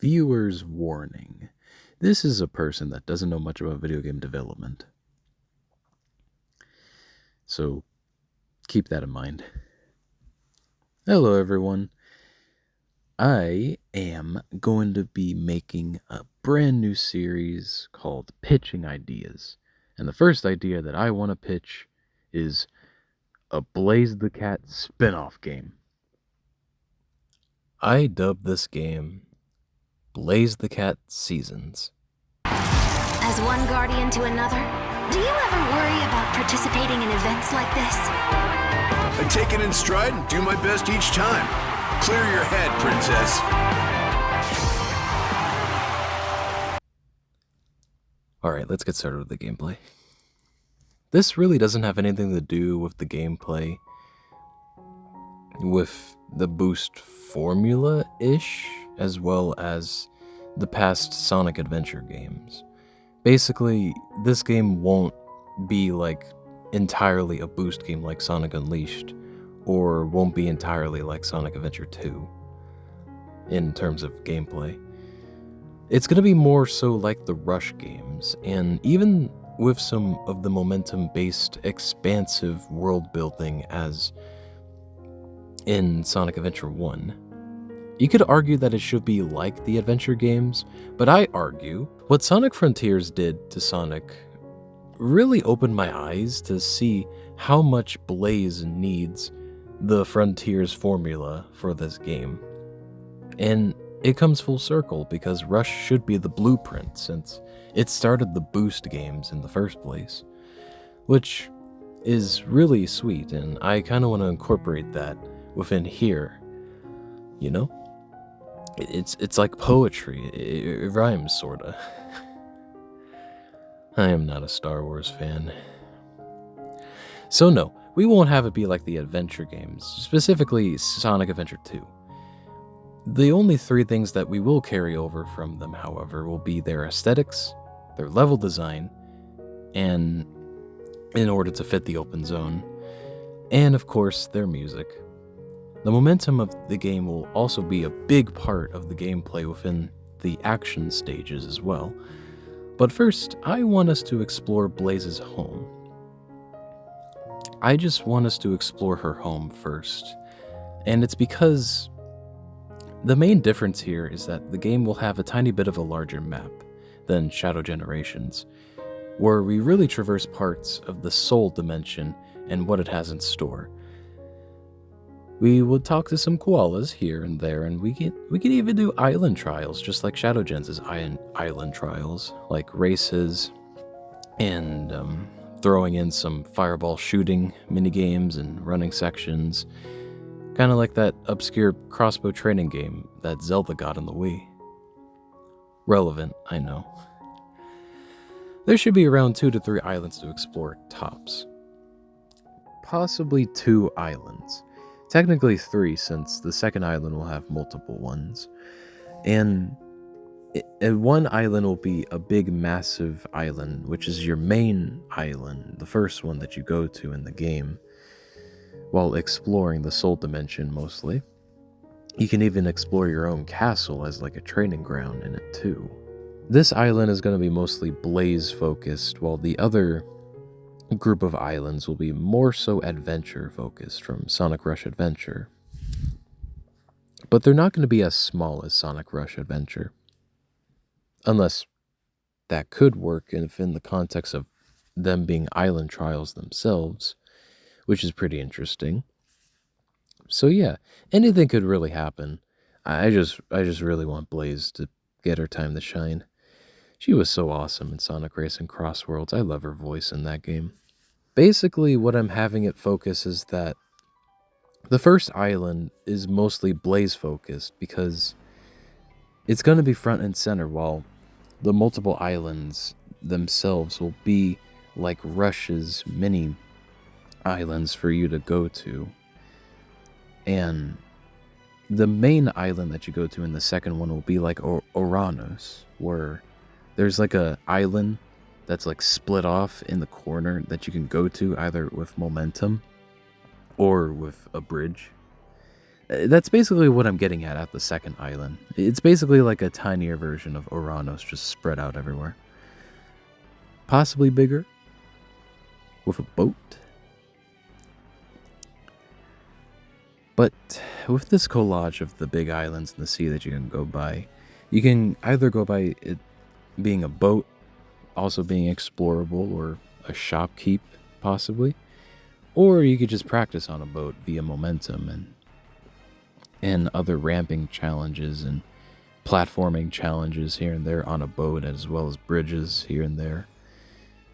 Viewer's warning. This is a person that doesn't know much about video game development. So keep that in mind. Hello, everyone. I am going to be making a brand new series called Pitching Ideas. And the first idea that I want to pitch is a Blaze the Cat spin-off game. I dubbed this game Blaze the Cat Seasons. As one guardian to another, do you ever worry about participating in events like this? I take it in stride and do my best each time. Clear your head, princess. Alright, let's get started with the gameplay. This really doesn't have anything to do with the gameplay, with the boost formula-ish, as well as the past Sonic Adventure games. Basically, this game won't be like entirely a boost game like Sonic Unleashed, or won't be entirely like Sonic Adventure 2 in terms of gameplay. It's going to be more so like the Rush games, and even with some of the momentum-based expansive world building as in Sonic Adventure 1. You could argue that it should be like the adventure games, but I argue what Sonic Frontiers did to Sonic really opened my eyes to see how much Blaze needs the Frontiers formula for this game. And it comes full circle because Rush should be the blueprint since it started the boost games in the first place, which is really sweet, and I kind of want to incorporate that within here, you know? It's like poetry. It rhymes, sorta. I am not a Star Wars fan. So no, we won't have it be like the adventure games, specifically Sonic Adventure 2. The only three things that we will carry over from them, however, will be their aesthetics, their level design, and in order to fit the open zone, and of course, their music. The momentum of the game will also be a big part of the gameplay within the action stages as well. But first, I want us to explore Blaze's home. I just want us to explore her home first, and it's because the main difference here is that the game will have a tiny bit of a larger map than Shadow Generations, where we really traverse parts of the soul dimension and what it has in store. We would talk to some koalas here and there, and we could even do island trials, just like Shadow Gens' island trials, like races, and throwing in some fireball shooting minigames and running sections, kind of like that obscure crossbow training game that Zelda got on the Wii. Relevant, I know. There should be around 2 to 3 islands to explore tops. Possibly 2 islands. Technically 3, since the second island will have multiple ones. And one island will be a big, massive island, which is your main island, the first one that you go to in the game, while exploring the soul dimension mostly. You can even explore your own castle as like a training ground in it too. This island is going to be mostly Blaze focused, while the other group of islands will be more so adventure focused from Sonic Rush Adventure. But they're not going to be as small as Sonic Rush Adventure. Unless that could work if in the context of them being island trials themselves, which is pretty interesting. So yeah, anything could really happen. I just really want Blaze to get her time to shine. She was so awesome in Sonic Racing Cross Worlds. I love her voice in that game. Basically, what I'm having it focus is that the first island is mostly Blaze focused because it's going to be front and center, while the multiple islands themselves will be like Rush's mini islands for you to go to. And the main island that you go to in the second one will be like Oranos, where there's like a island that's like split off in the corner that you can go to either with momentum or with a bridge. That's basically what I'm getting at the second island. It's basically like a tinier version of Oranos, just spread out everywhere. Possibly bigger, with a boat. But with this collage of the big islands in the sea that you can go by, you can either go by it being a boat, also being explorable, or a shopkeep, possibly. Or you could just practice on a boat via momentum and other ramping challenges and platforming challenges here and there on a boat, as well as bridges here and there.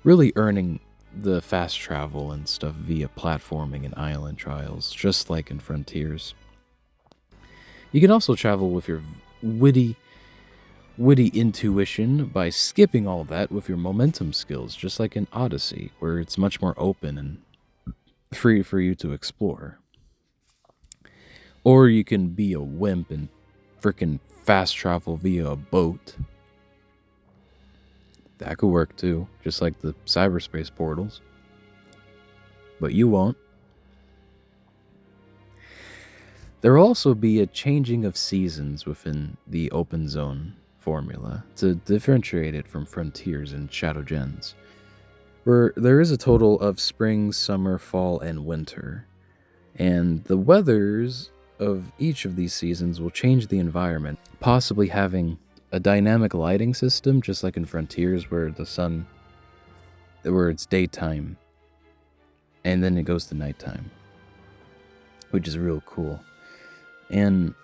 Really earning the fast travel and stuff via platforming and island trials, just like in Frontiers. You can also travel with your witty intuition by skipping all that with your momentum skills, just like in Odyssey, where it's much more open and free for you to explore. Or you can be a wimp and freaking fast travel via a boat. That could work too, just like the cyberspace portals. But you won't. There will also be a changing of seasons within the open zone formula to differentiate it from Frontiers and Shadow Gens, where there is a total of spring, summer, fall, and winter. And the weathers of each of these seasons will change the environment, possibly having a dynamic lighting system, just like in Frontiers, where it's daytime, and then it goes to nighttime, which is real cool. And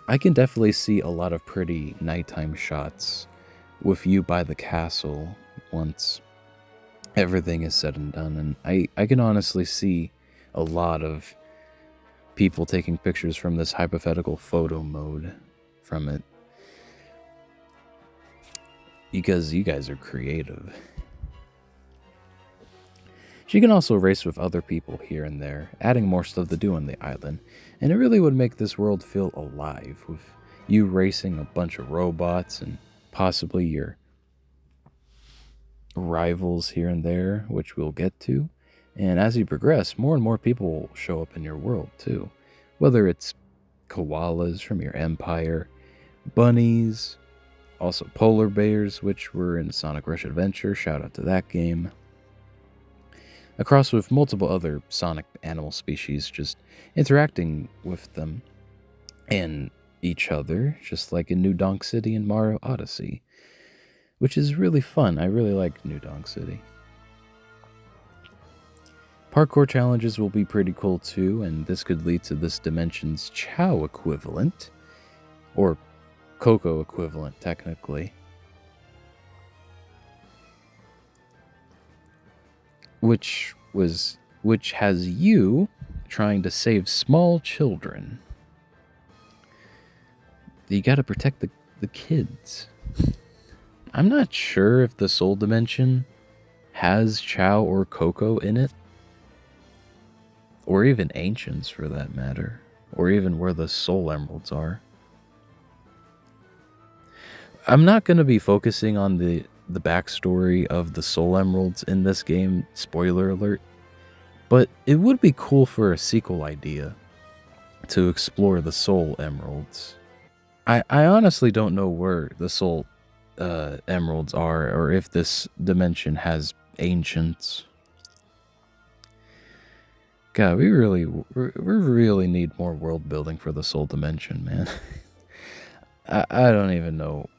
I can definitely see a lot of pretty nighttime shots with you by the castle once everything is said and done. And I can honestly see a lot of people taking pictures from this hypothetical photo mode from it, because you guys are creative. She can also race with other people here and there, adding more stuff to do on the island, and it really would make this world feel alive, with you racing a bunch of robots and possibly your rivals here and there, which we'll get to. And as you progress, more and more people will show up in your world too, whether it's koalas from your empire, bunnies, also polar bears, which were in Sonic Rush Adventure, shout out to that game. Across with multiple other Sonic animal species, just interacting with them and each other, just like in New Donk City and Mario Odyssey, which is really fun. I really like New Donk City. Parkour challenges will be pretty cool too, and this could lead to this dimension's Chow equivalent, or Coco equivalent, technically. Which has you trying to save small children. You gotta protect the kids. I'm not sure if the Soul Dimension has Chow or Coco in it, or even Ancients for that matter, or even where the Soul Emeralds are. I'm not going to be focusing on the backstory of the Soul Emeralds in this game, spoiler alert, but it would be cool for a sequel idea to explore the Soul Emeralds. I honestly don't know where the Soul Emeralds are, or if this dimension has Ancients. God, we really need more world building for the Soul Dimension, man. I don't even know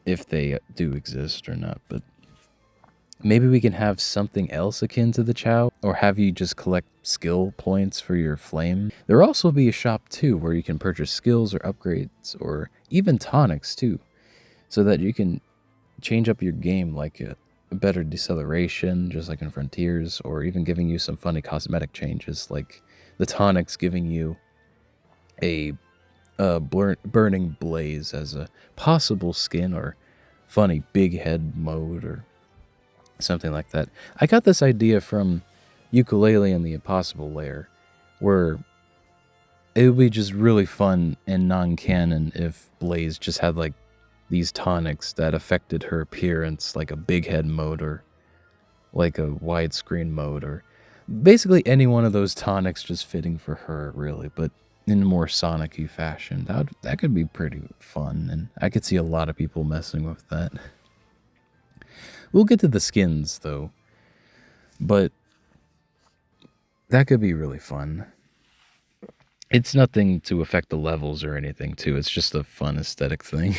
if they do exist or not, but maybe we can have something else akin to the Chow, or have you just collect skill points for your flame. There will also be a shop too, where you can purchase skills or upgrades, or even tonics too, so that you can change up your game, like a better deceleration, just like in Frontiers, or even giving you some funny cosmetic changes, like the tonics giving you a burning blaze as a possible skin, or funny big head mode, or something like that. I got this idea from Ukulele and the Impossible Lair, where it would be just really fun and non-canon if Blaze just had like these tonics that affected her appearance, like a big head mode, or like a widescreen mode, or basically any one of those tonics just fitting for her, really. But in a more Sonic-y fashion. That could be pretty fun, and I could see a lot of people messing with that. We'll get to the skins, though, but that could be really fun. It's nothing to affect the levels or anything, too. It's just a fun aesthetic thing.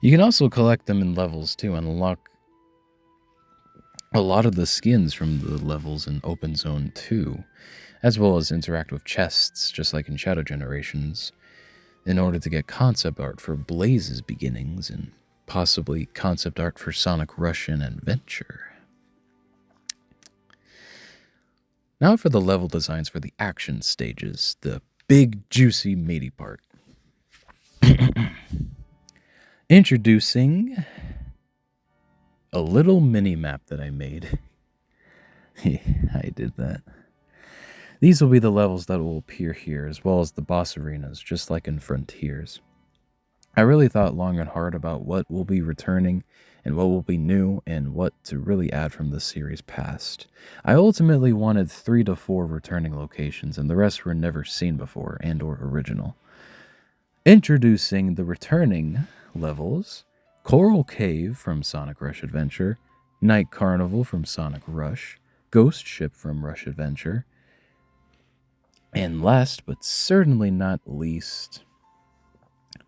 You can also collect them in levels, too, and unlock a lot of the skins from the levels in Open Zone 2, as well as interact with chests, just like in Shadow Generations, in order to get concept art for Blaze's beginnings and possibly concept art for Sonic Rush and Adventure. Now for the level designs for the action stages, the big, juicy, meaty part. Introducing a little mini-map that I made. I did that. These will be the levels that will appear here, as well as the boss arenas, just like in Frontiers. I really thought long and hard about what will be returning and what will be new and what to really add from the series past. I ultimately wanted 3 to 4 returning locations, and the rest were never seen before and or original. Introducing the returning levels: Coral Cave from Sonic Rush Adventure, Night Carnival from Sonic Rush, Ghost Ship from Rush Adventure, and last but certainly not least,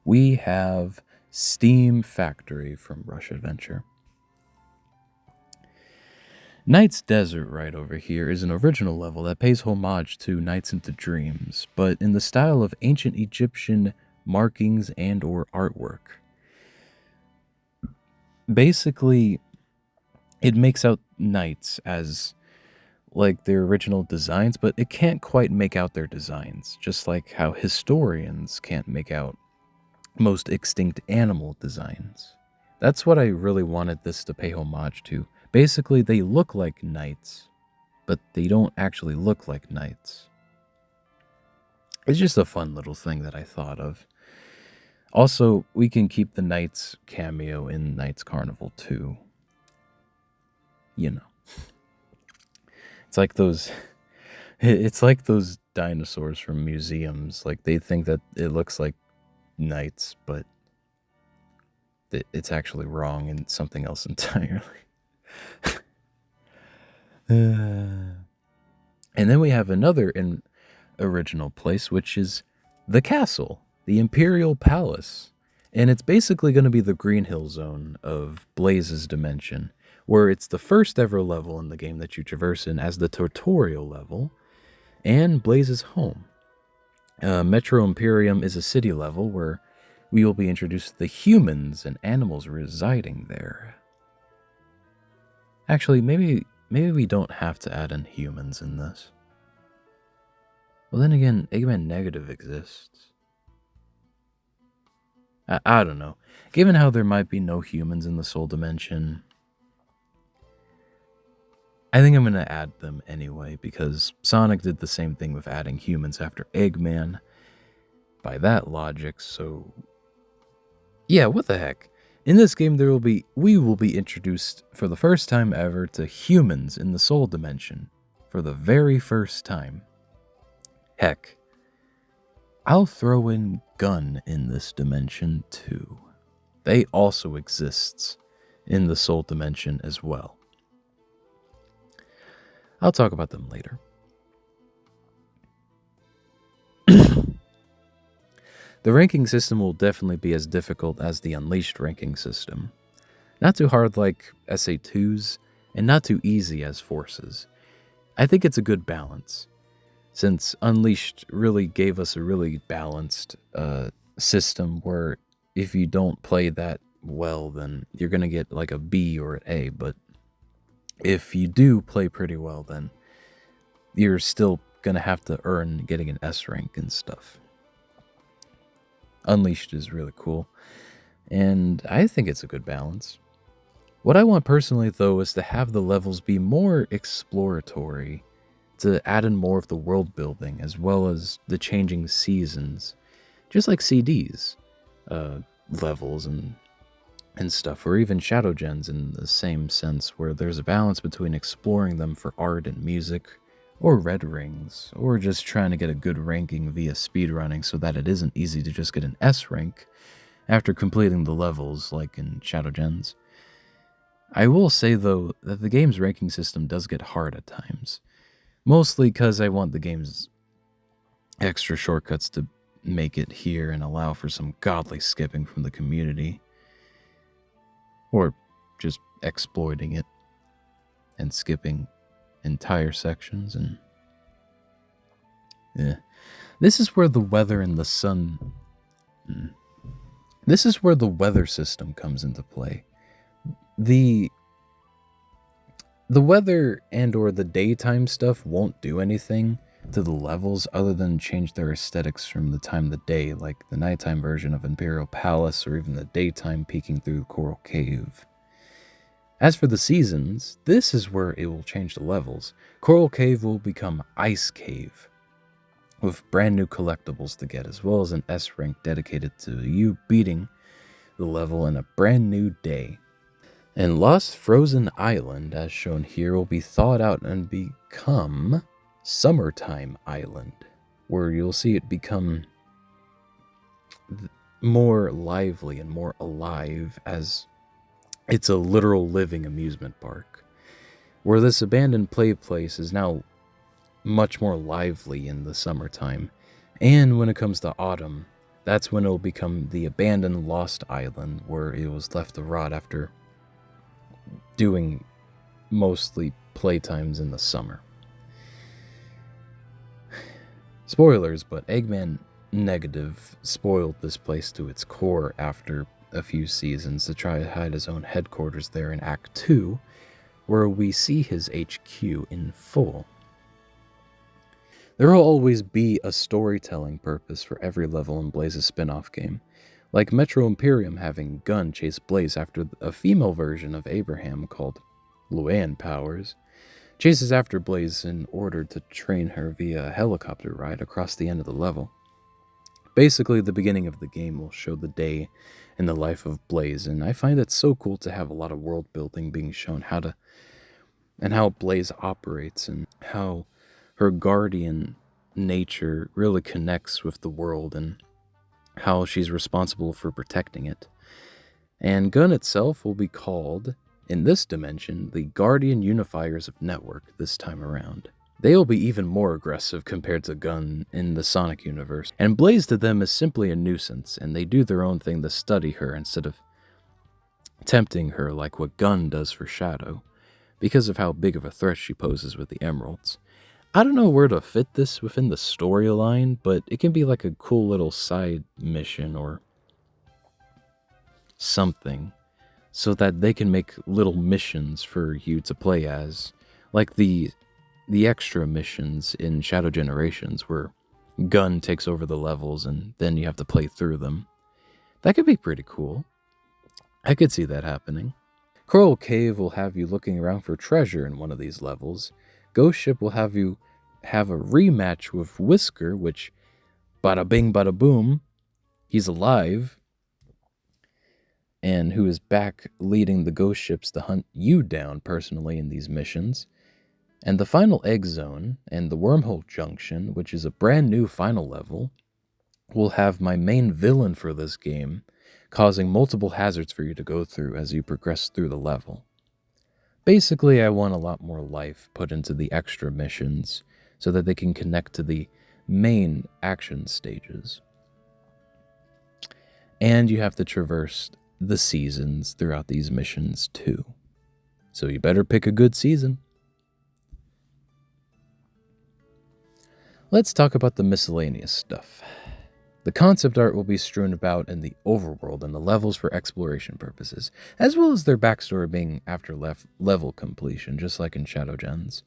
we have Steam Factory from Rush Adventure. Night's Desert right over here is an original level that pays homage to Nights into Dreams, but in the style of ancient Egyptian markings and or artwork. Basically, it makes out Nights as like their original designs, but it can't quite make out their designs, just like how historians can't make out most extinct animal designs. That's what I really wanted this to pay homage to. Basically, they look like knights, but they don't actually look like knights. It's just a fun little thing that I thought of. Also, we can keep the knights cameo in Knights Carnival too. You know. It's like those dinosaurs from museums. Like, they think that it looks like knights, but it's actually wrong and something else entirely. And then we have another original place, which is the castle, the Imperial Palace. And it's basically going to be the Green Hill Zone of Blaze's dimension, where it's the first ever level in the game that you traverse in as the tutorial level, and Blaze's home. Metro Imperium is a city level where we will be introduced to the humans and animals residing there. Actually, maybe we don't have to add in humans in this. Well, then again, Eggman Negative exists. I don't know. Given how there might be no humans in the Soul Dimension, I think I'm going to add them anyway, because Sonic did the same thing with adding humans after Eggman. By that logic, so yeah, what the heck. In this game, we will be introduced for the first time ever to humans in the Soul Dimension. For the very first time. Heck, I'll throw in Gun in this dimension too. They also exist in the Soul Dimension as well. I'll talk about them later. The ranking system will definitely be as difficult as the Unleashed ranking system. Not too hard like SA2s, and not too easy as Forces. I think it's a good balance, since Unleashed really gave us a really balanced system where if you don't play that well, then you're going to get like a B or an A, but if you do play pretty well, then you're still going to have to earn getting an S rank and stuff. Unleashed is really cool, and I think it's a good balance. What I want personally, though, is to have the levels be more exploratory, to add in more of the world building, as well as the changing seasons, just like CDs, levels and stuff, or even Shadow Gens in the same sense, where there's a balance between exploring them for art and music, or red rings, or just trying to get a good ranking via speedrunning so that it isn't easy to just get an S rank after completing the levels like in Shadow Gens. I will say though that the game's ranking system does get hard at times, mostly because I want the game's extra shortcuts to make it here and allow for some godly skipping from the community, or just exploiting it and skipping entire sections. And this is where the weather and the sun this is where the weather system comes into play. The weather and or the daytime stuff won't do anything to the levels other than change their aesthetics from the time of the day, like the nighttime version of Imperial Palace or even the daytime peeking through Coral Cave. As for the seasons, this is where it will change the levels. Coral Cave will become Ice Cave, with brand new collectibles to get, as well as an S rank dedicated to you beating the level in a brand new day. And Lost Frozen Island, as shown here, will be thawed out and become Summertime Island, where you'll see it become more lively and more alive, as it's a literal living amusement park, where this abandoned play place is now much more lively in the summertime. And when it comes to autumn, that's when it'll become the abandoned Lost Island, where it was left to rot after doing mostly playtimes in the summer. Spoilers, but Eggman Negative spoiled this place to its core after a few seasons to try to hide his own headquarters there in Act 2, where we see his HQ in full. There will always be a storytelling purpose for every level in Blaze's spin-off game, like Metro Imperium having Gun chase Blaze after a female version of Abraham called Luann Powers chases after Blaze in order to train her via a helicopter ride across the end of the level. Basically, the beginning of the game will show the day in the life of Blaze, and I find it so cool to have a lot of world building being shown how Blaze operates and how her guardian nature really connects with the world and how she's responsible for protecting it. And Gun itself will be called, in this dimension, the Guardian Unifiers of Network this time around. They'll be even more aggressive compared to Gun in the Sonic universe, and Blaze to them is simply a nuisance, and they do their own thing to study her instead of tempting her like what Gun does for Shadow, because of how big of a threat she poses with the emeralds. I don't know where to fit this within the storyline, but it can be like a cool little side mission or something, so that they can make little missions for you to play as, like the extra missions in Shadow Generations, where Gun takes over the levels and then you have to play through them. That could be pretty cool. I could see that happening. Coral Cave will have you looking around for treasure in one of these levels. Ghost Ship will have you have a rematch with Whisker, which, bada bing bada boom, he's alive, and who is back leading the ghost ships to hunt you down personally in these missions. And the final egg zone and the wormhole junction, which is a brand new final level, will have my main villain for this game causing multiple hazards for you to go through as you progress through the level. Basically, I want a lot more life put into the extra missions so that they can connect to the main action stages. And you have to traverse the seasons throughout these missions too. So you better pick a good season. Let's talk about the miscellaneous stuff. The concept art will be strewn about in the overworld and the levels for exploration purposes, as well as their backstory being after level completion, just like in Shadow Gens.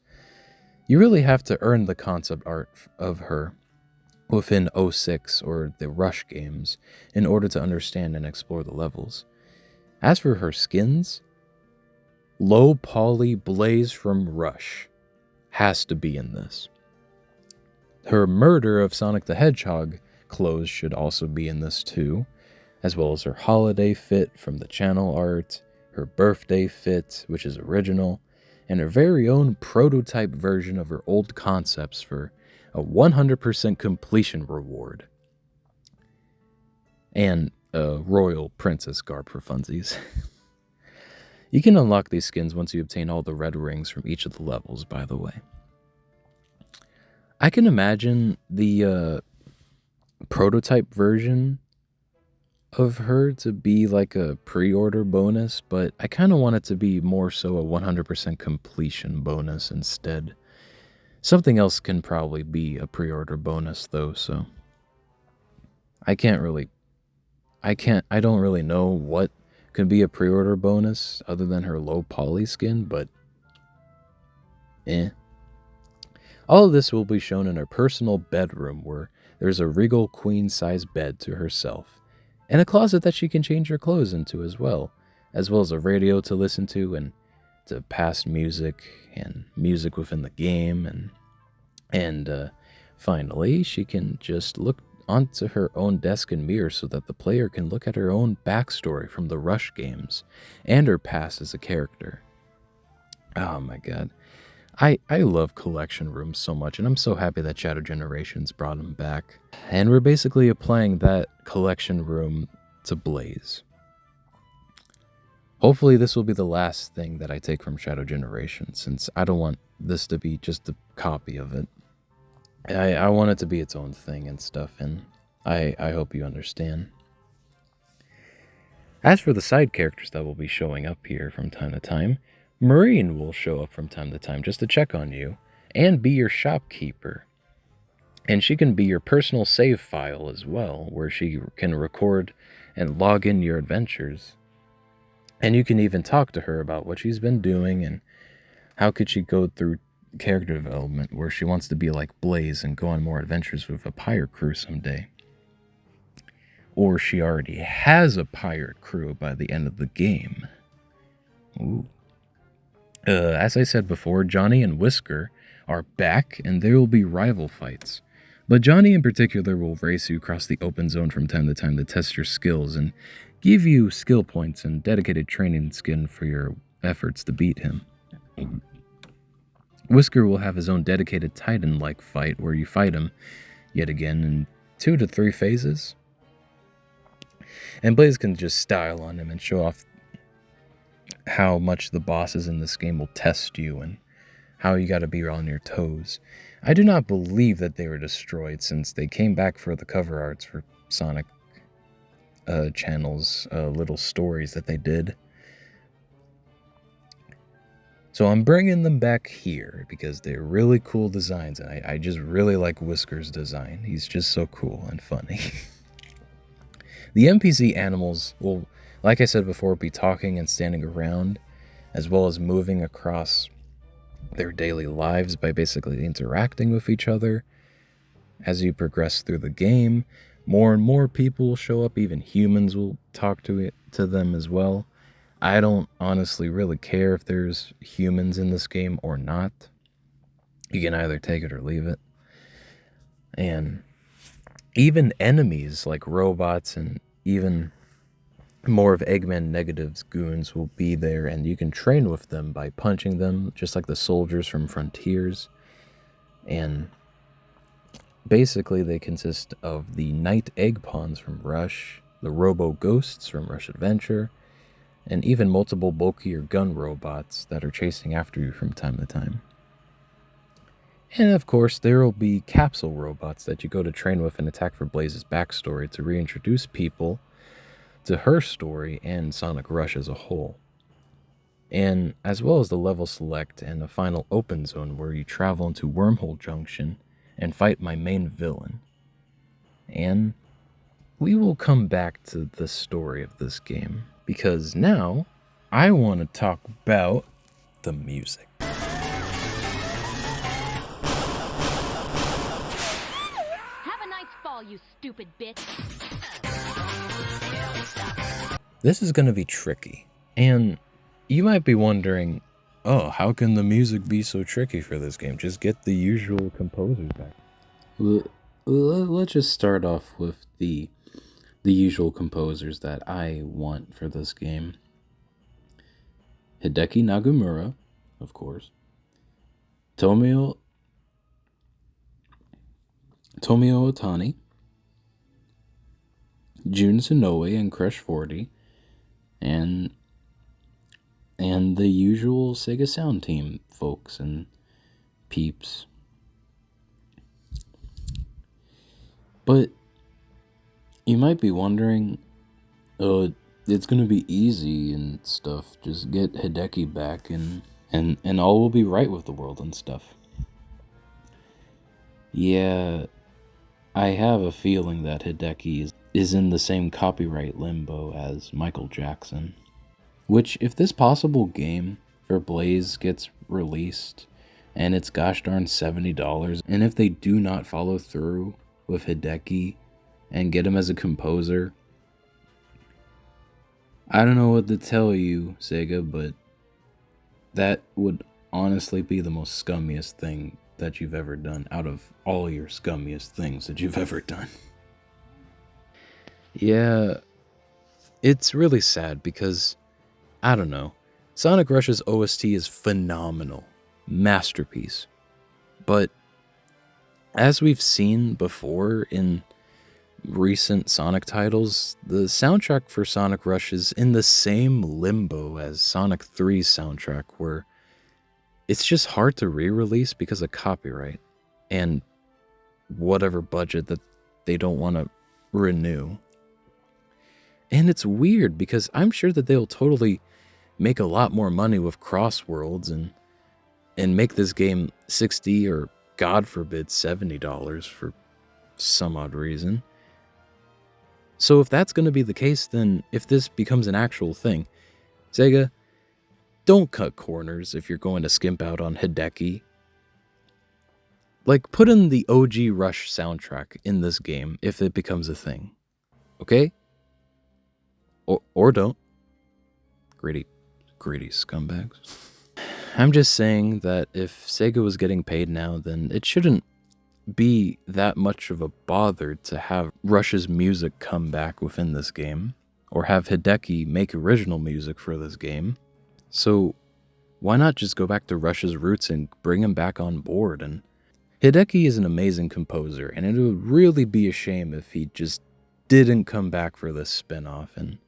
You really have to earn the concept art of her within 06 or the Rush games in order to understand and explore the levels. As for her skins, Low Poly Blaze from Rush has to be in this. Her murder of Sonic the Hedgehog clothes should also be in this too, as well as her holiday fit from the channel art, her birthday fit, which is original, and her very own prototype version of her old concepts for a 100% completion reward. And a royal princess garb for funsies. You can unlock these skins once you obtain all the red rings from each of the levels, by the way. I can imagine the prototype version of her to be like a pre-order bonus, but I kind of want it to be more so a 100% completion bonus instead. Something else can probably be a pre-order bonus though, so I don't really know what could be a pre-order bonus other than her low poly skin, but all of this will be shown in her personal bedroom where there's a regal queen-size bed to herself, and a closet that she can change her clothes into as well as a radio to listen to and to past music and music within the game, and finally she can just look onto her own desk and mirror so that the player can look at her own backstory from the Rush games and her past as a character. Oh my god. I love collection rooms so much, and I'm so happy that Shadow Generations brought them back. And we're basically applying that collection room to Blaze. Hopefully this will be the last thing that I take from Shadow Generations, since I don't want this to be just a copy of it. I want it to be its own thing and stuff, and I hope you understand. As for the side characters that will be showing up here from time to time, Marine will show up from time to time just to check on you and be your shopkeeper. And she can be your personal save file as well, where she can record and log in your adventures. And you can even talk to her about what she's been doing and how could she go through character development where she wants to be like Blaze and go on more adventures with a pirate crew someday. Or she already has a pirate crew by the end of the game. Ooh. As I said before, Johnny and Whisker are back, and there will be rival fights. But Johnny in particular will race you across the open zone from time to time to test your skills and give you skill points and dedicated training skin for your efforts to beat him. Whisker will have his own dedicated Titan-like fight where you fight him, yet again, in 2 to 3 phases. And Blaze can just style on him and show off how much the bosses in this game will test you and how you gotta be on your toes. I do not believe that they were destroyed since they came back for the cover arts for Sonic Channel's little stories that they did. So I'm bringing them back here because they're really cool designs, and I just really like Whisker's design. He's just so cool and funny. The NPC animals will, like I said before, be talking and standing around, as well as moving across their daily lives by basically interacting with each other. As you progress through the game, more and more people will show up, even humans will talk to them as well. I don't honestly really care if there's humans in this game or not. You can either take it or leave it. And even enemies like robots and even more of Eggman Negative's goons will be there, and you can train with them by punching them, just like the soldiers from Frontiers. And basically they consist of the Night Egg Pawns from Rush, the Robo Ghosts from Rush Adventure, and even multiple bulkier gun robots that are chasing after you from time to time. And of course, there will be capsule robots that you go to train with and attack for Blaze's backstory to reintroduce people to her story and Sonic Rush as a whole. And as well as the level select and the final open zone where you travel into Wormhole Junction and fight my main villain. And we will come back to the story of this game, because now I want to talk about the music. Have a nice fall, you stupid bitch. This is going to be tricky, and you might be wondering, oh, how can the music be so tricky for this game? Just get the usual composers back. Let's just start off with the usual composers that I want for this game. Hideki Nagamura, of course. Tomio Otani, Jun Sonoe and Crush 40, and the usual Sega Sound Team folks and peeps. But you might be wondering, oh, it's gonna be easy and stuff. Just get Hideki back and all will be right with the world and stuff. Yeah, I have a feeling that Hideki is in the same copyright limbo as Michael Jackson. Which, if this possible game for Blaze gets released and it's gosh darn $70, and if they do not follow through with Hideki and get him as a composer, I don't know what to tell you, Sega, but that would honestly be the most scummiest thing that you've ever done out of all your scummiest things that you've ever done. Yeah, it's really sad because, I don't know, Sonic Rush's OST is phenomenal. Masterpiece. But as we've seen before in recent Sonic titles, the soundtrack for Sonic Rush is in the same limbo as Sonic 3's soundtrack, where it's just hard to re-release because of copyright and whatever budget that they don't want to renew. And it's weird because I'm sure that they'll totally make a lot more money with Crossworlds and make this game $60 or God forbid $70 for some odd reason. So if that's going to be the case, then if this becomes an actual thing, Sega, don't cut corners if you're going to skimp out on Hideki. Like, put in the OG Rush soundtrack in this game if it becomes a thing. Okay? Or don't. Greedy scumbags. I'm just saying that if Sega was getting paid now, then it shouldn't be that much of a bother to have Rush's music come back within this game, or have Hideki make original music for this game. So why not just go back to Rush's roots and bring him back on board? And Hideki is an amazing composer, and it would really be a shame if he just didn't come back for this spin-off. And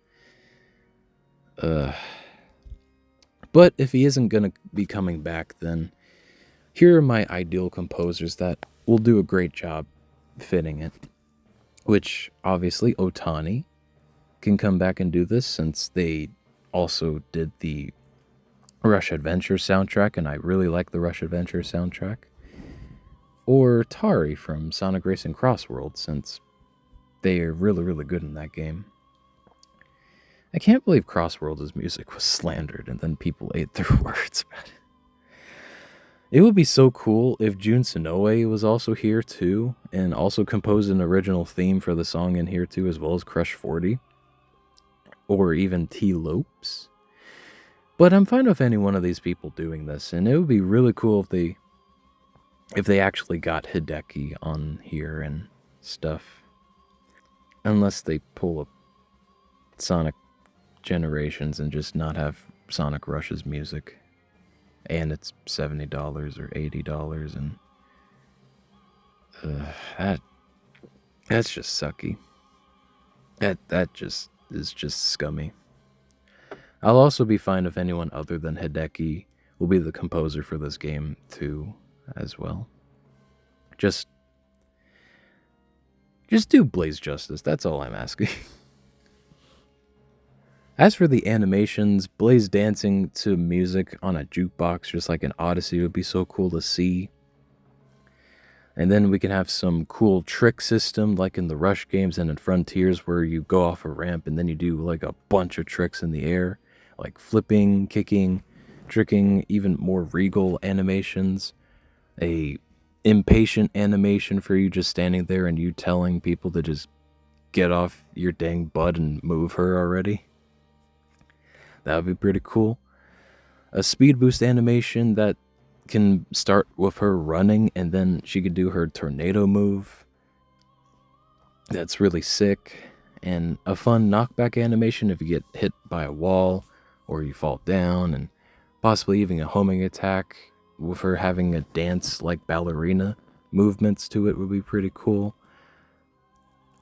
but if he isn't going to be coming back, then here are my ideal composers that will do a great job fitting it. Which, obviously, Otani can come back and do this, since they also did the Rush Adventure soundtrack, and I really like the Rush Adventure soundtrack. Or Tari from Sonic Racing Crossworld, since they are really, really good in that game. I can't believe Crossworld's music was slandered and then people ate their words about it. It would be so cool if Jun Sonoe was also here too, and also composed an original theme for the song in here too, as well as Crush 40. Or even T. Lopes. But I'm fine with any one of these people doing this, and it would be really cool if they actually got Hideki on here and stuff. Unless they pull a Sonic Generations and just not have Sonic Rush's music. And it's $70 or $80, and that's just sucky. That just is just scummy. I'll also be fine if anyone other than Hideki will be the composer for this game too, as well. Just do Blaze justice, that's all I'm asking. As for the animations, Blaze dancing to music on a jukebox, just like an Odyssey, would be so cool to see. And then we can have some cool trick system, like in the Rush games and in Frontiers, where you go off a ramp and then you do like a bunch of tricks in the air, like flipping, kicking, tricking, even more regal animations. A impatient animation for you just standing there and you telling people to just get off your dang butt and move her already. That would be pretty cool. A speed boost animation that can start with her running and then she could do her tornado move. That's really sick. And a fun knockback animation if you get hit by a wall or you fall down, and possibly even a homing attack with her having a dance like ballerina movements to it would be pretty cool.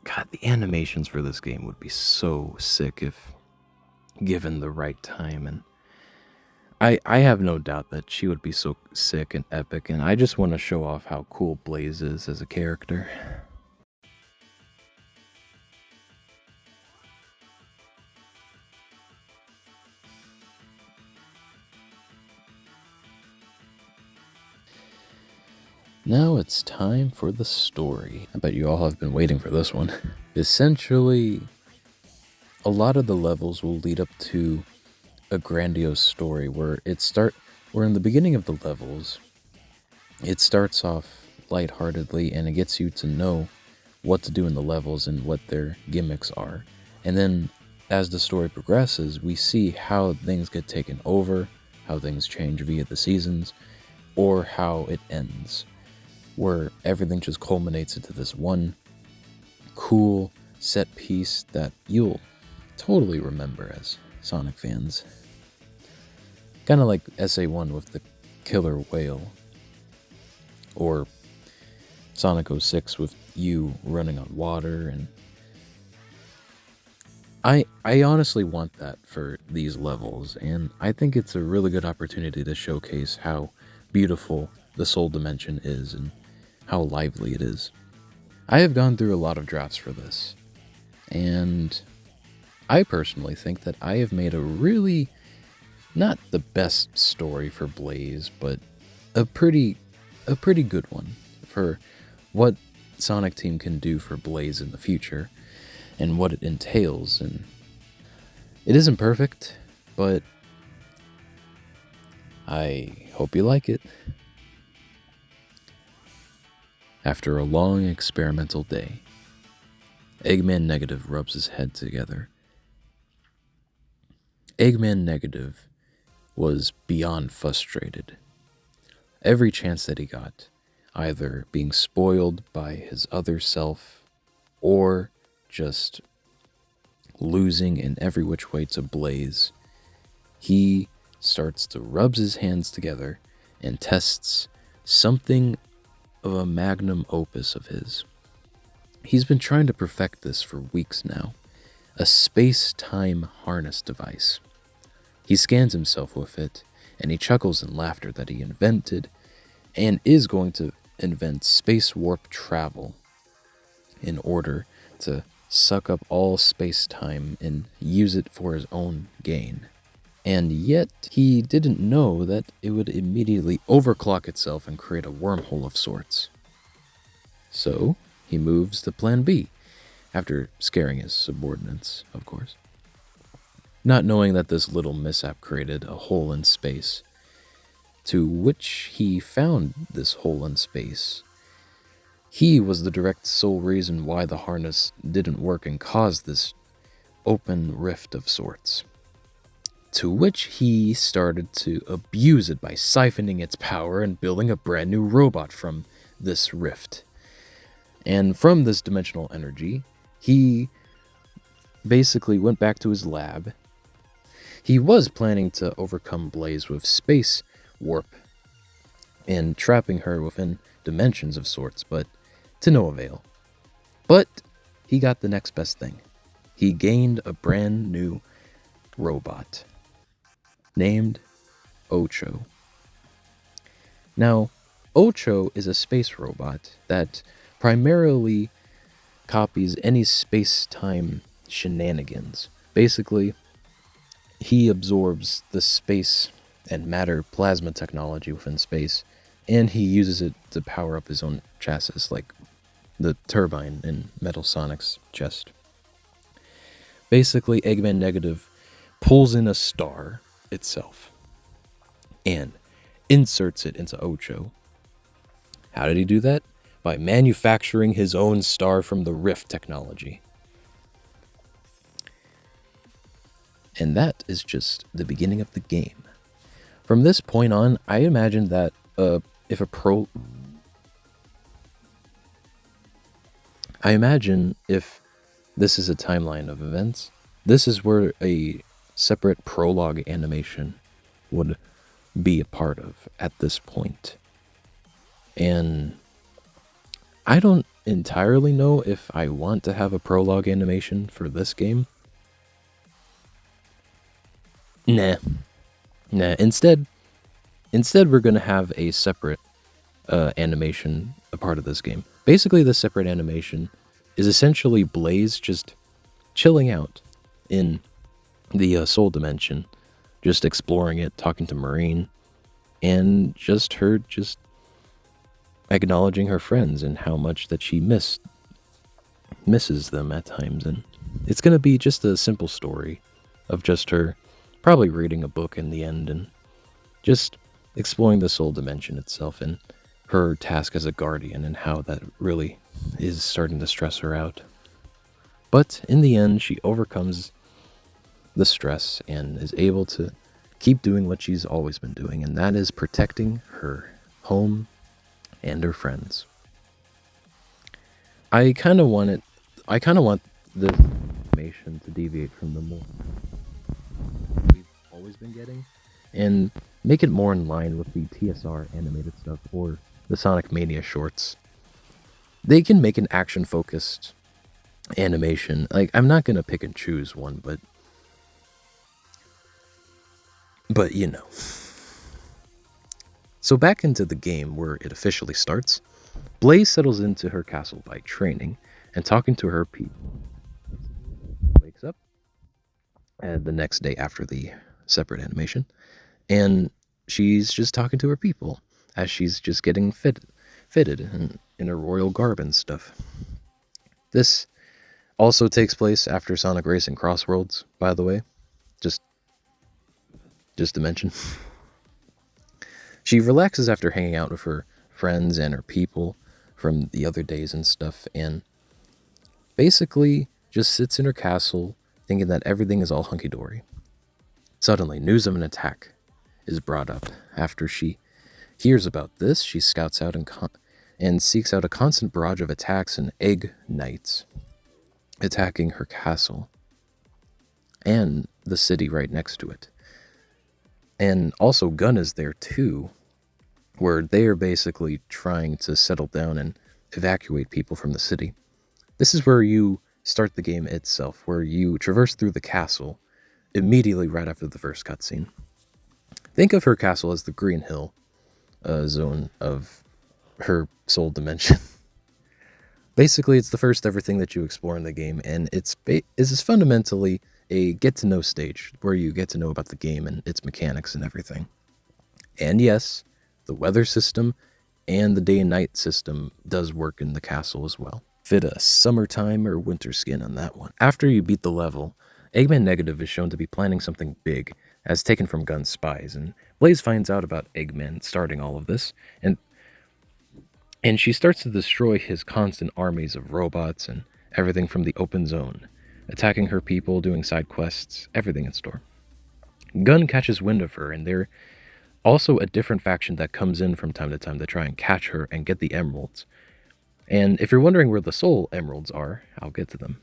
God, the animations for this game would be so sick if given the right time, and I have no doubt that she would be so sick and epic, and I just want to show off how cool Blaze is as a character. Now it's time for the story. I bet you all have been waiting for this one. Essentially, a lot of the levels will lead up to a grandiose story where in the beginning of the levels, it starts off lightheartedly and it gets you to know what to do in the levels and what their gimmicks are. And then as the story progresses, we see how things get taken over, how things change via the seasons, or how it ends, where everything just culminates into this one cool set piece that you'll totally remember as Sonic fans. Kind of like SA1 with the killer whale, or Sonic 06 with you running on water, and I honestly want that for these levels, and I think it's a really good opportunity to showcase how beautiful the Soul Dimension is and how lively it is. I have gone through a lot of drafts for this, and I personally think that I have made a really, not the best story for Blaze, but a pretty good one for what Sonic Team can do for Blaze in the future and what it entails. And it isn't perfect, but I hope you like it. After a long experimental day, Eggman Negative rubs his head together. Eggman Negative was beyond frustrated. Every chance that he got, either being spoiled by his other self or just losing in every which way to Blaze, he starts to rub his hands together and tests something of a magnum opus of his. He's been trying to perfect this for weeks now, a space-time harness device. He scans himself with it, and he chuckles in laughter that he invented and is going to invent space warp travel in order to suck up all space-time and use it for his own gain. And yet, he didn't know that it would immediately overclock itself and create a wormhole of sorts. So, he moves to Plan B, after scaring his subordinates, of course. Not knowing that this little mishap created a hole in space, to which he found this hole in space. He was the direct sole reason why the harness didn't work and caused this open rift of sorts. To which he started to abuse it by siphoning its power and building a brand new robot from this rift. And from this dimensional energy, he basically went back to his lab. He was planning to overcome Blaze with space warp and trapping her within dimensions of sorts, but to no avail. But he got the next best thing. He gained a brand new robot named Ocho. Now, Ocho is a space robot that primarily copies any space-time shenanigans. Basically, he absorbs the space and matter plasma technology within space, and he uses it to power up his own chassis, like the turbine in Metal Sonic's chest. Basically, Eggman Negative pulls in a star itself and inserts it into Ocho. How did he do that? By manufacturing his own star from the Rift technology. And that is just the beginning of the game. From this point on, I imagine that if this is a timeline of events, this is where a separate prologue animation would be a part of at this point. And I don't entirely know if I want to have a prologue animation for this game. Nah. Nah. Instead we're going to have a separate animation a part of this game. Basically, the separate animation is essentially Blaze just chilling out in the soul dimension, just exploring it, talking to Marine, and just her just acknowledging her friends and how much that she misses them at times. And it's going to be just a simple story of just her probably reading a book in the end and just exploring the soul dimension itself and her task as a guardian and how that really is starting to stress her out. But in the end, she overcomes the stress and is able to keep doing what she's always been doing, and that is protecting her home and her friends. I kind of want this animation to deviate from the more we've always been getting and make it more in line with the TSR animated stuff or the Sonic Mania shorts. They can make an action-focused animation. Like, I'm not gonna pick and choose one, but you know. So back into the game where it officially starts, Blaze settles into her castle by training and talking to her people. Wakes up the next day after the separate animation, and she's just talking to her people as she's just getting fitted in her royal garb and stuff. This also takes place after Sonic Racing Crossworlds, by the way. Just to mention. She relaxes after hanging out with her friends and her people from the other days and stuff, and basically just sits in her castle thinking that everything is all hunky-dory. Suddenly, news of an attack is brought up. After she hears about this, she scouts out and seeks out a constant barrage of attacks and egg knights attacking her castle and the city right next to it. And also Gun is there too, where they are basically trying to settle down and evacuate people from the city. This is where you start the game itself, where you traverse through the castle immediately right after the first cutscene. Think of her castle as the Green Hill zone of her soul dimension. Basically, it's the first ever thing that you explore in the game, and it's fundamentally a get-to-know stage where you get to know about the game and its mechanics and everything. And yes, the weather system and the day and night system does work in the castle as well. Fit a summertime or winter skin on that one. After you beat the level, Eggman Negative is shown to be planning something big, as taken from Gun's spies, and Blaze finds out about Eggman starting all of this, and she starts to destroy his constant armies of robots and everything from the open zone, attacking her people, doing side quests, everything in store. Gun catches wind of her, and they're also a different faction that comes in from time to time to try and catch her and get the emeralds. And if you're wondering where the soul emeralds are, I'll get to them.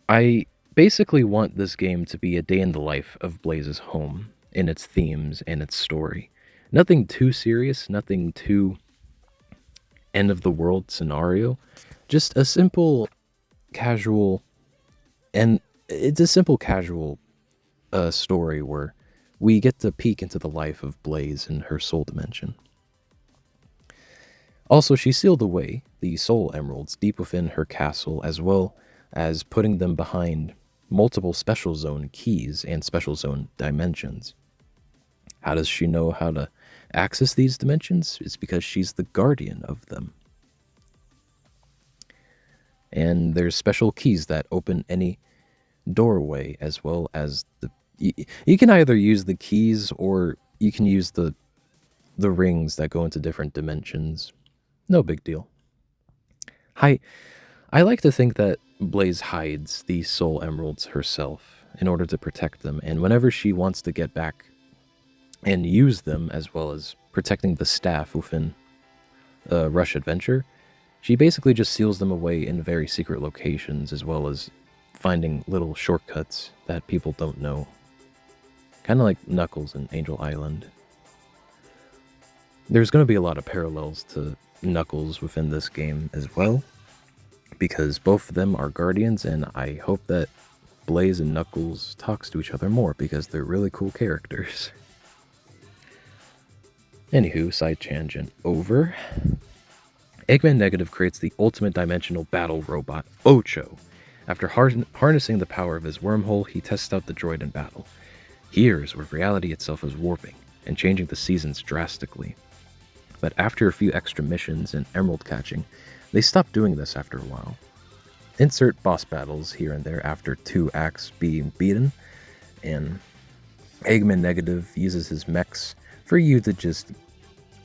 I basically want this game to be a day in the life of Blaze's home, in its themes and its story. Nothing too serious, nothing too end of the world scenario. Just a simple, casual, and it's a simple, casual story where we get to peek into the life of Blaze and her soul dimension. Also, she sealed away the soul emeralds deep within her castle, as well as putting them behind multiple special zone keys and special zone dimensions. How does she know how to access these dimensions? It's because she's the guardian of them. And there's special keys that open any doorway, as well as you can either use the keys or you can use the rings that go into different dimensions. No big deal. I like to think that Blaze hides the soul emeralds herself in order to protect them, and whenever she wants to get back and use them, as well as protecting the staff within Rush Adventure, she basically just seals them away in very secret locations, as well as finding little shortcuts that people don't know. kind of like Knuckles in Angel Island. There's going to be a lot of parallels to Knuckles within this game as well, because both of them are guardians, and I hope that Blaze and Knuckles talks to each other more because they're really cool characters. Anywho, side tangent over. Eggman Negative creates the ultimate dimensional battle robot, Ocho. After harnessing the power of his wormhole, he tests out the droid in battle. Here is where reality itself is warping and changing the seasons drastically. But after a few extra missions and emerald catching, they stop doing this after a while. Insert boss battles here and there after 2 acts being beaten, and Eggman Negative uses his mechs for you to just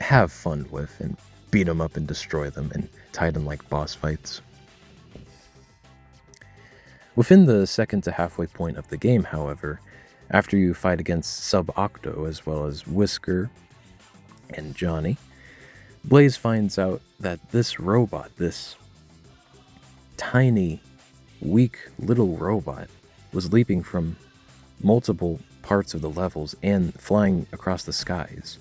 have fun with and beat them up and destroy them in Titan-like boss fights. Within the second to halfway point of the game, however, after you fight against Sub-Octo as well as Whisker and Johnny, Blaze finds out that this robot, this tiny, weak little robot, was leaping from multiple parts of the levels and flying across the skies.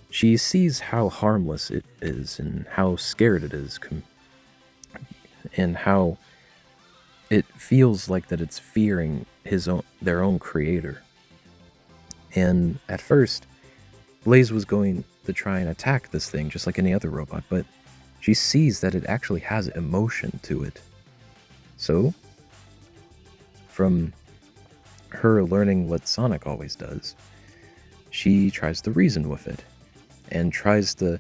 She sees how harmless it is and how scared it is, and how it feels like that it's fearing their own creator. And at first, Blaze was going to try and attack this thing just like any other robot, but she sees that it actually has emotion to it. So, from her learning what Sonic always does, she tries to reason with it and tries to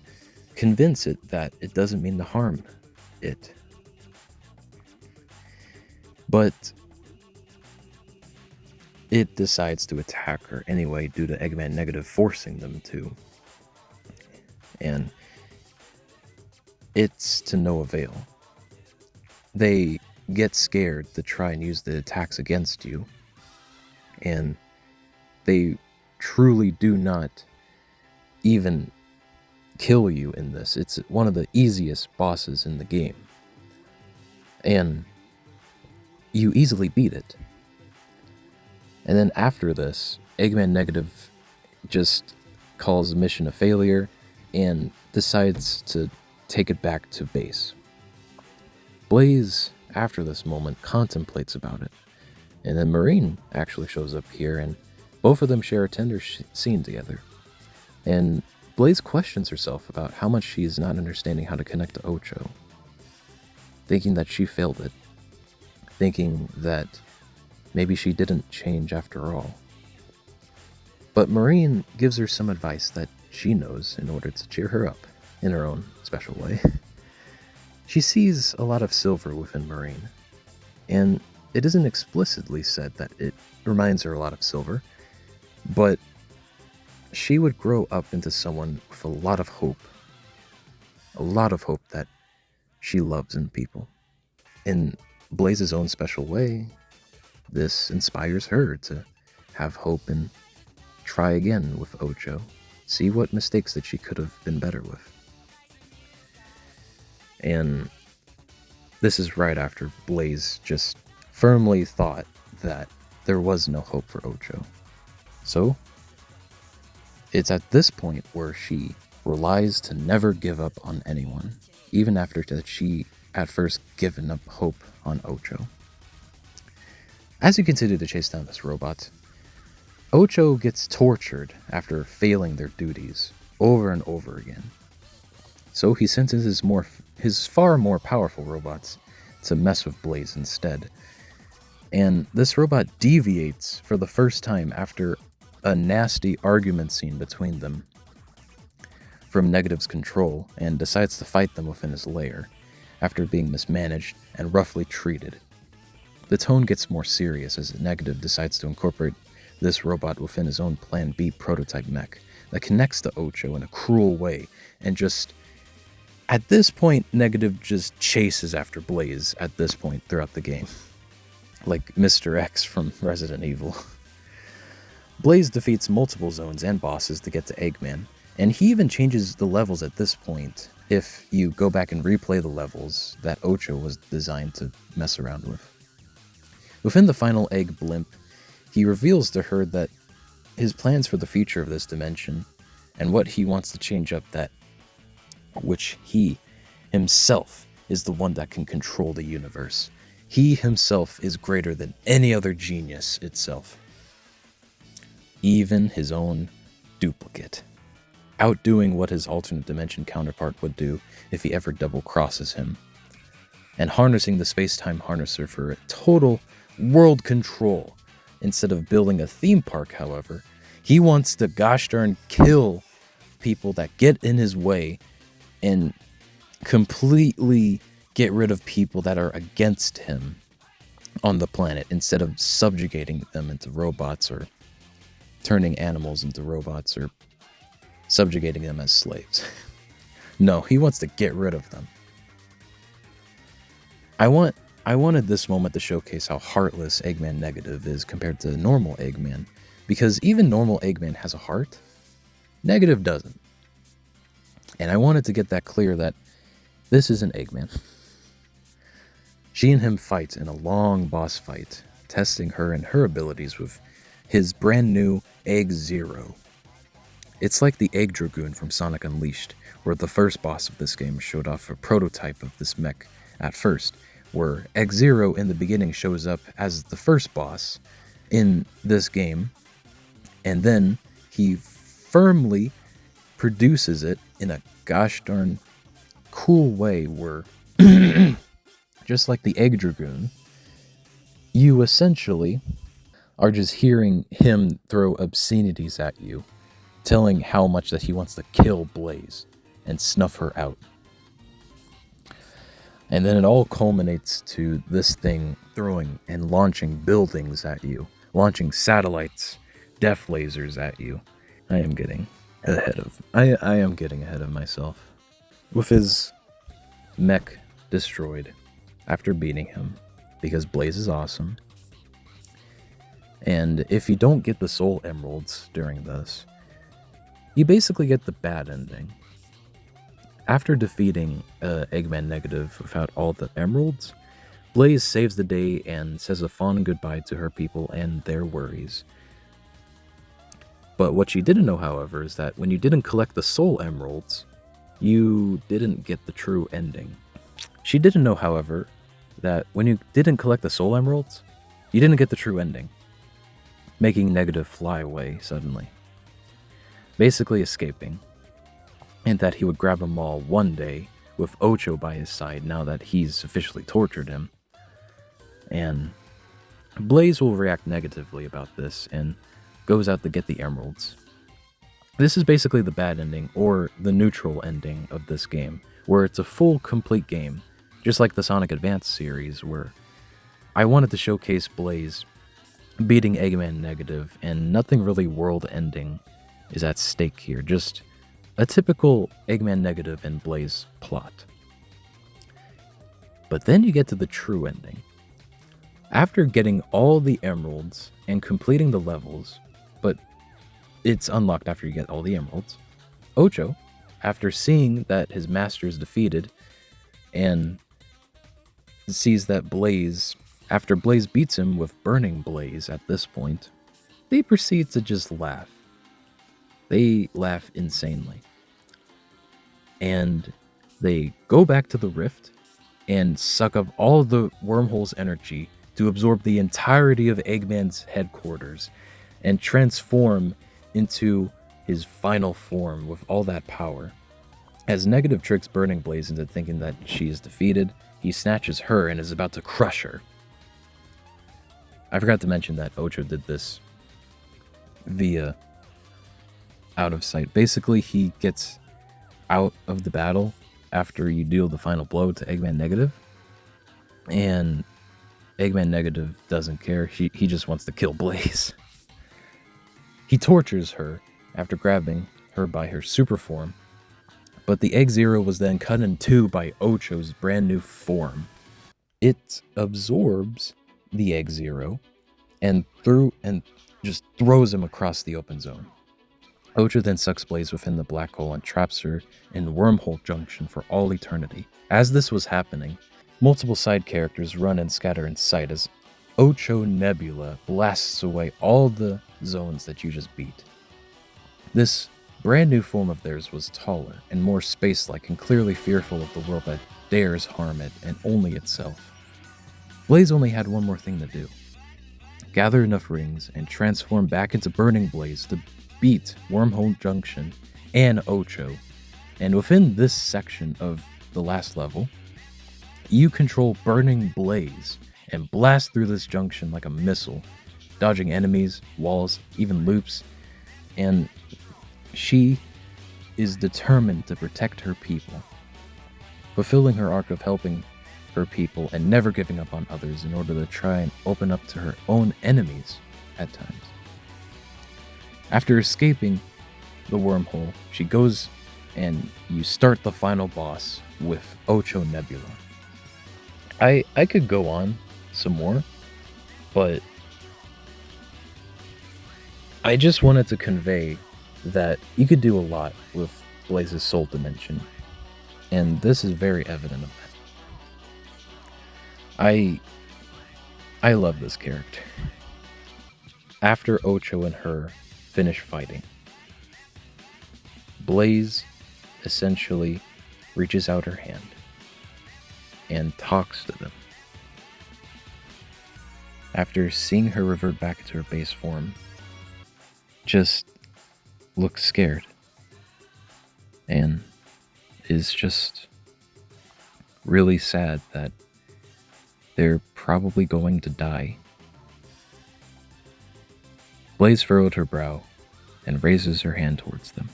convince it that it doesn't mean to harm it. But it decides to attack her anyway due to Eggman Negative forcing them to. And it's to no avail. They get scared to try and use the attacks against you, and they truly do not even kill you in this. It's one of the easiest bosses in the game, and you easily beat it. And then after this, Eggman Negative just calls the mission a failure and decides to take it back to base. Blaze, after this moment, contemplates about it. And then Marine actually shows up here, and both of them share a tender scene together. And Blaze questions herself about how much she is not understanding how to connect to Ocho, thinking that she failed it, thinking that maybe she didn't change after all. But Marine gives her some advice that she knows in order to cheer her up in her own special way. She sees a lot of silver within Marine, and it isn't explicitly said that it reminds her a lot of silver, but she would grow up into someone with a lot of hope that she loves in people. In Blaze's own special way, this inspires her to have hope and try again with Ocho, see what mistakes that she could have been better with. And this is right after Blaze just firmly thought that there was no hope for Ocho. So, it's at this point where she relies to never give up on anyone, even after that she at first given up hope on Ocho. As you continue to chase down this robot, Ocho gets tortured after failing their duties over and over again. So he sentences his far more powerful robots to mess with Blaze instead. And this robot deviates for the first time after a nasty argument scene between them from Negative's control, and decides to fight them within his lair after being mismanaged and roughly treated. The tone gets more serious as Negative decides to incorporate this robot within his own Plan B prototype mech that connects to Ocho in a cruel way, and just at this point, Negative just chases after Blaze at this point throughout the game, like Mr. X from Resident Evil. Blaze defeats multiple zones and bosses to get to Eggman, and he even changes the levels at this point if you go back and replay the levels that Ocho was designed to mess around with. Within the final egg blimp, he reveals to her that his plans for the future of this dimension and what he wants to change up, that which he himself is the one that can control the universe. He himself is greater than any other genius itself, even his own duplicate, outdoing what his alternate dimension counterpart would do if he ever double crosses him, and harnessing the space-time harnesser for total world control. Instead of building a theme park, however, he wants to gosh darn kill people that get in his way and completely get rid of people that are against him on the planet, instead of subjugating them into robots or turning animals into robots or subjugating them as slaves. No, he wants to get rid of them. I wanted this moment to showcase how heartless Eggman Negative is compared to normal Eggman, because even normal Eggman has a heart, Negative doesn't. And I wanted to get that clear that this isn't Eggman. She and him fight in a long boss fight, testing her and her abilities with his brand new Egg Zero. It's like the Egg Dragoon from Sonic Unleashed, where the first boss of this game showed off a prototype of this mech at first, where Egg Zero in the beginning shows up as the first boss in this game, and then he firmly produces it in a gosh darn cool way where, just like the Egg Dragoon, you essentially are just hearing him throw obscenities at you, telling how much that he wants to kill Blaze and snuff her out. And then it all culminates to this thing throwing and launching buildings at you, launching satellites, death lasers at you. I am getting ahead of myself. With his mech destroyed after beating him, because Blaze is awesome. And if you don't get the soul emeralds during this, you basically get the bad ending. After defeating Eggman Negative without all the emeralds, Blaze saves the day and says a fond goodbye to her people and their worries. But what she didn't know, however, is that when you didn't collect the soul emeralds, you didn't get the true ending. She didn't know, however, that when you didn't collect the soul emeralds, you didn't get the true ending, making Negative fly away suddenly, basically escaping, and that he would grab them all one day with Ocho by his side now that he's officially tortured him. And Blaze will react negatively about this and goes out to get the emeralds. This is basically the bad ending, or the neutral ending of this game, where it's a full, complete game, just like the Sonic Advance series, where I wanted to showcase Blaze beating Eggman Negative, and nothing really world-ending is at stake here, just a typical Eggman Negative and Blaze plot. But then you get to the true ending. After getting all the emeralds and completing the levels, but it's unlocked after you get all the emeralds, Ocho, after seeing that his master is defeated and sees that Blaze, after Blaze beats him with Burning Blaze at this point, they proceed to just laugh. They laugh insanely. And they go back to the rift and suck up all of the wormhole's energy to absorb the entirety of Eggman's headquarters and transform into his final form with all that power. As Negative tricks Burning Blaze into thinking that she is defeated, he snatches her and is about to crush her. I forgot to mention that Ocho did this via out of sight. Basically, he gets out of the battle after you deal the final blow to Eggman Negative, and Eggman Negative doesn't care. He just wants to kill Blaze. He tortures her after grabbing her by her super form, but the Egg Zero was then cut in two by Ocho's brand new form. It absorbs the Egg Zero and just throws him across the open zone. Ocho then sucks Blaze within the black hole and traps her in Wormhole Junction for all eternity. As this was happening, multiple side characters run and scatter in sight as Ocho Nebula blasts away all the zones that you just beat. This brand new form of theirs was taller and more space-like and clearly fearful of the world that dares harm it and only itself. Blaze only had one more thing to do. Gather enough rings and transform back into Burning Blaze to beat Wormhole Junction and Ocho. And within this section of the last level, you control Burning Blaze and blast through this junction like a missile, dodging enemies, walls, even loops, and she is determined to protect her people, fulfilling her arc of helping her people and never giving up on others in order to try and open up to her own enemies at times. After escaping the wormhole, she goes and you start the final boss with Ocho Nebula. I could go on some more, but I just wanted to convey that you could do a lot with Blaze's soul dimension, and this is very evident of that. I love this character. After Ocho and her finish fighting, Blaze essentially reaches out her hand and talks to them. After seeing her revert back into her base form, just looks scared and is just really sad that they're probably going to die. Blaze furrowed her brow and raises her hand towards them,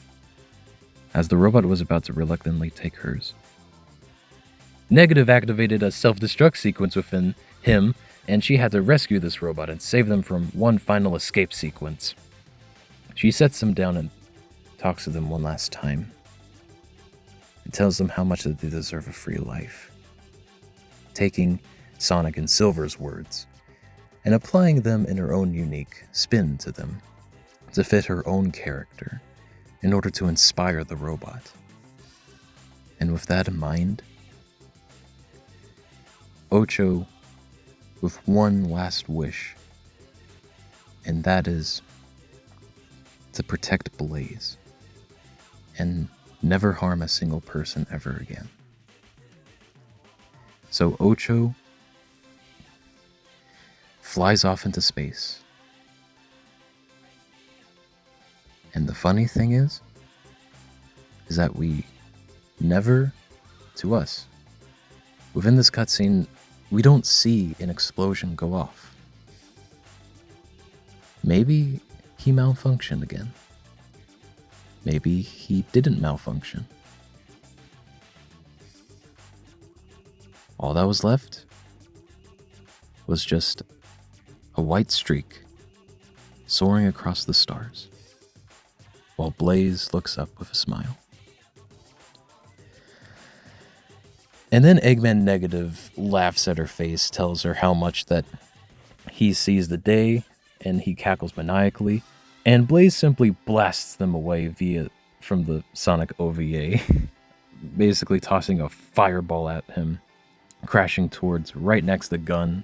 as the robot was about to reluctantly take hers. Negative activated a self-destruct sequence within him, and she had to rescue this robot and save them from one final escape sequence. She sets them down and talks to them one last time, and tells them how much that they deserve a free life, taking Sonic and Silver's words and applying them in her own unique spin to them to fit her own character in order to inspire the robot. And with that in mind, Ocho, with one last wish, and that is to protect Blaze and never harm a single person ever again. So Ocho flies off into space. And the funny thing is that we never, to us, within this cutscene, we don't see an explosion go off. Maybe he malfunctioned again. Maybe he didn't malfunction. All that was left was just a white streak soaring across the stars, while Blaze looks up with a smile. And then Eggman Negative laughs at her face, tells her how much that he sees the day, and he cackles maniacally, and Blaze simply blasts them away from the Sonic OVA, basically tossing a fireball at him, crashing towards right next to Gun,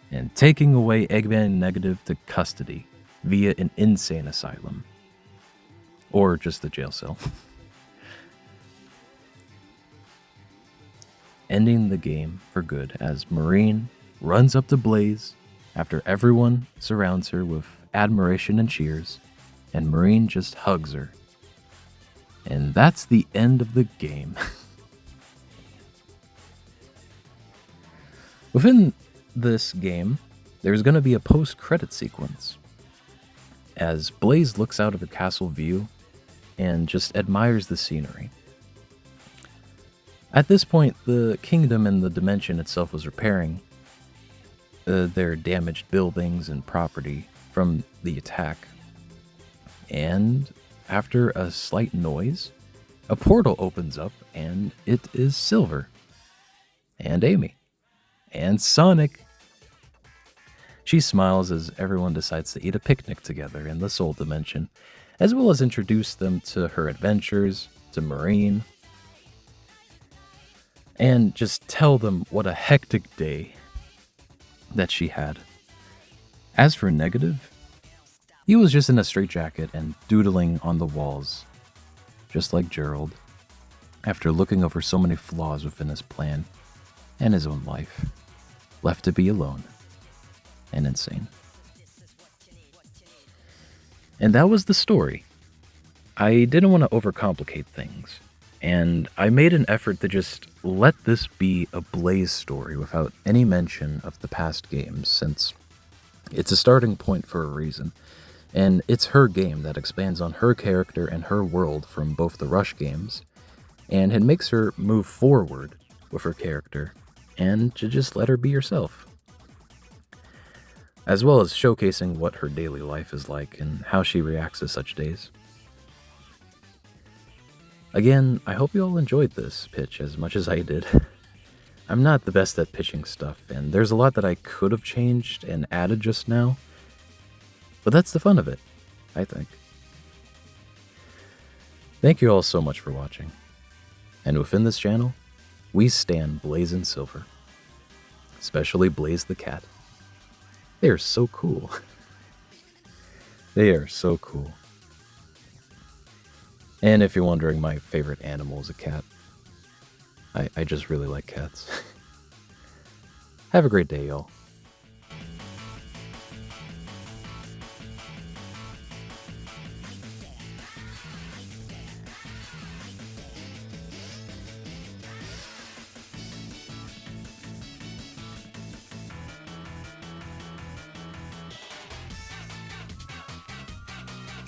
and taking away Eggman Negative to custody via an insane asylum. Or just a jail cell. Ending the game for good as Marine runs up to Blaze after everyone surrounds her with admiration and cheers, and Marine just hugs her. And that's the end of the game. Within this game, there's going to be a post-credit sequence as Blaze looks out of her castle view and just admires the scenery. At this point, the kingdom and the dimension itself was repairing their damaged buildings and property from the attack. And after a slight noise, a portal opens up, and it is Silver, and Amy, and Sonic. She smiles as everyone decides to eat a picnic together in the Soul Dimension, as well as introduce them to her adventures, to Marine, and just tell them what a hectic day that she had As for negative, he was just in a straitjacket and doodling on the walls, just like Gerald, after looking over so many flaws within his plan and his own life, left to be alone and insane. And that was the story. I didn't want to overcomplicate things, and I made an effort to just let this be a Blaze story without any mention of the past games, since it's a starting point for a reason, and it's her game that expands on her character and her world from both the Rush games, and it makes her move forward with her character, and to just let her be herself. As well as showcasing what her daily life is like and how she reacts to such days. Again, I hope you all enjoyed this pitch as much as I did. I'm not the best at pitching stuff, and there's a lot that I could have changed and added just now, but that's the fun of it, I think. Thank you all so much for watching, and within this channel, we stand Blaze and Silver, especially Blaze the cat. They are so cool. They are so cool. And if you're wondering, my favorite animal is a cat. I just really like cats. Have a great day, y'all.